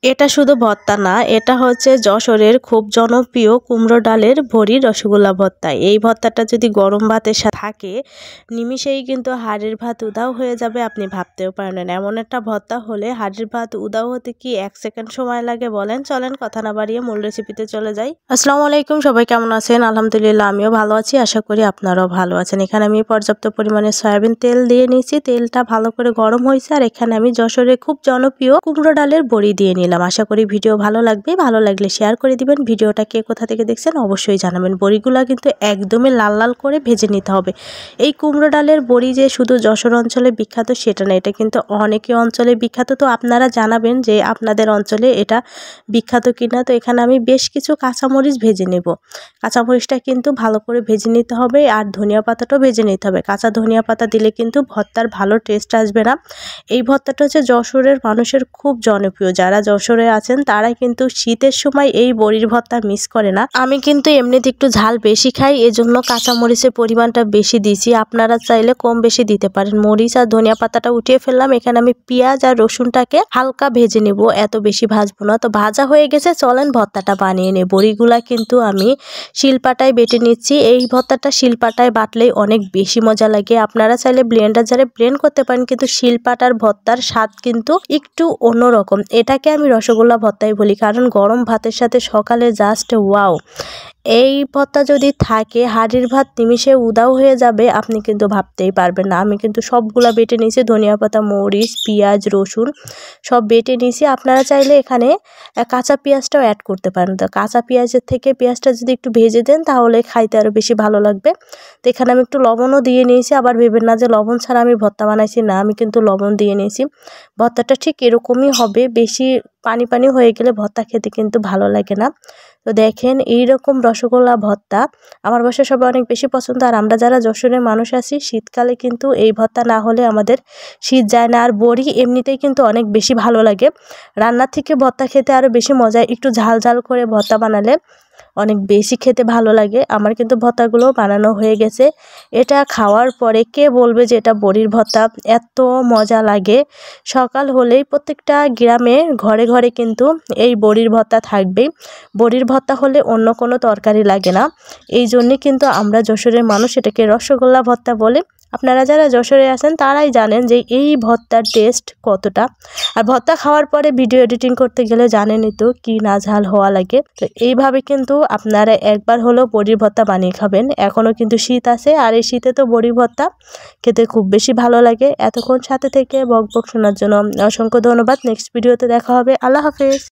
এটা শুধু ভর্তা না, এটা হচ্ছে যশোরের খুব জনপ্রিয় কুমড়ো ডালের বড়ি রসগোল্লা ভর্তা। এই ভর্তাটা যদি গরম ভাতের সাথে থাকে, নিমিষেই কিন্তু হাড়ের ভাত উধাও হয়ে যাবে, আপনি ভাবতেও পারেন না। এমন একটা ভর্তা হলে হাড়ের ভাত উধাও হতে কি 1 সেকেন্ড সময় লাগে বলেন? চলেন কথা না বাড়িয়ে মূল রেসিপিতে চলে যাই। আসসালামু আলাইকুম, সবাই কেমন আছেন? আলহামদুলিল্লাহ আমিও ভালো আছি, আশা করি আপনারাও ভালো আছেন। এখানে আমি পর্যাপ্ত পরিমাণে সয়াবিন তেল দিয়ে নিয়েছি, তেলটা ভালো করে গরম হয়েছে। আর এখানে আমি যশোরের খুব জনপ্রিয় কুমড়ো ডালের বড়ি দিয়ে নিলাম। আশা করি ভিডিও ভালো লাগবে, ভালো লাগলে শেয়ার করে দিবেন। ভিডিওটা কে কোথা থেকে দেখছেন অবশ্যই জানাবেন। বড়িগুলা কিন্তু একদমই লাল লাল করে ভেজে নিতে হবে। এই কুমড়ো ডালের বড়ি যে শুধু যশোর অঞ্চলে বিখ্যাত সেটা না, এটা কিন্তু অনেকে অঞ্চলে বিখ্যাত। তো আপনারা জানাবেন যে আপনাদের অঞ্চলে এটা বিখ্যাত কিনা। তো এখানে আমি বেশ কিছু কাঁচামরিচ ভেজে নেব। কাঁচামরিচটা কিন্তু ভালো করে ভেজে নিতে হবে, আর ধনিয়া পাতাটাও ভেজে নিতে হবে। কাঁচা ধনিয়া পাতা দিলে কিন্তু ভর্তার ভালো টেস্ট আসবে না। এই ভর্তাটা হচ্ছে যশোরের মানুষের খুব জনপ্রিয়। যারা যশোরে আছেন তারা কিন্তু শীতের সময় এই বড়ির ভর্তা মিস করে না। আমি কিন্তু এমনিতে একটু ঝাল বেশি খাই, এজন্য কাঁচামরিচের পরিমাণটা বেশি দিয়েছি। আপনারা চাইলে কম বেশি দিতে পারেন। মরিচ আর ধনিয়া পাতাটা উঠিয়ে ফেললাম। এখানে আমি পেঁয়াজ আর রসুনটাকে হালকা ভেজে নেব, এত বেশি ভাজবো না। তো ভাজা হয়ে গেছে, চলেন ভর্তাটা বানিয়ে নেব। বড়িগুলা কিন্তু আমি শিলপাটায় বেটে নিচ্ছি। এই ভর্তাটা শিলপাটায় বাটলেই অনেক বেশি মজা লাগে। আপনারা চাইলে ব্লেন্ডার জারে ব্লেন্ড করতে পারেন, কিন্তু শিলপাটার ভর্তার স্বাদ কিন্তু একটু অন্যরকম। এটাকে আমি রসগোল্লা ভর্তাই বলি, কারণ গরম ভাতের সাথে সকালে জাস্ট ওয়াও। এই ভর্তা যদি থাকে হাড়ির ভাত নিমিষে উধাও হয়ে যাবে, আপনি কিন্তু ভাবতেই পারবেন না। আমি কিন্তু সবগুলা বেটে নিয়েছি, ধনিয়া পাতা, মরিচ, পেঁয়াজ, রসুন সব বেটে নিয়েছি। আপনারা চাইলে এখানে কাঁচা পেঁয়াজটাও অ্যাড করতে পারেন। তো কাঁচা পেঁয়াজের থেকে পেঁয়াজটা যদি একটু ভেজে দেন তাহলে খাইতে আরও বেশি ভালো লাগবে। তো এখানে আমি একটু লবণও দিয়ে নিয়েছি। আবার ভেবেন না যে লবণ ছাড়া আমি ভর্তা বানাইছি, না, আমি কিন্তু লবণ দিয়ে নিয়েছি। ভর্তাটা ঠিক এরকমই হবে, বেশি পানি পানি হয়ে গেলে ভর্তা খেতে কিন্তু ভালো লাগে না। তো দেখেন এইরকম রসগোল্লা ভর্তা আমার বাসায় সবাই অনেক বেশি পছন্দ। আর আমরা যারা যশোরের মানুষ আছি, শীতকালে কিন্তু এই ভর্তা না হলে আমাদের শীত যায় না। আর বড়ি এমনিতেই কিন্তু অনেক বেশি ভালো লাগে, রান্নার থেকে ভর্তা খেতে আরও বেশি মজা। একটু ঝাল ঝাল করে ভর্তা বানালে অনেক বেশি খেতে ভালো লাগে। আমার কিন্তু ভর্তাগুলো বানানো হয়ে গেছে। এটা খাওয়ার পরে কে বলবে যে এটা বড়ির ভর্তা? এত মজা লাগে। সকাল হলেই প্রত্যেকটা গ্রামে ঘরে ঘরে কিন্তু এই বড়ির ভর্তা থাকবেই। বড়ির ভর্তা হলে অন্য কোনো তরকারি লাগে না। এই জন্যে কিন্তু আমরা যশোরের মানুষ এটাকে রসগোল্লা ভর্তা বলে। আপনারা যারা যশোরে আছেন তারাই জানেন যে এই ভর্তার টেস্ট কতটা। আর ভর্তা খাওয়ার পরে ভিডিও এডিটিং করতে গেলে জানেনই তো কি না ঝাল হওয়া লাগে। তো এইভাবে কিন্তু আপনারা একবার হলেও বড়ির ভর্তা বানিয়ে খাবেন। এখনও কিন্তু শীত আছে, আর এই শীতে তো বড়ি ভর্তা খেতে খুব বেশি ভালো লাগে। এতক্ষণ সাথে থেকে বক বক শোনার জন্য অসংখ্য ধন্যবাদ। নেক্সট ভিডিওতে দেখা হবে। আল্লাহ হাফেজ।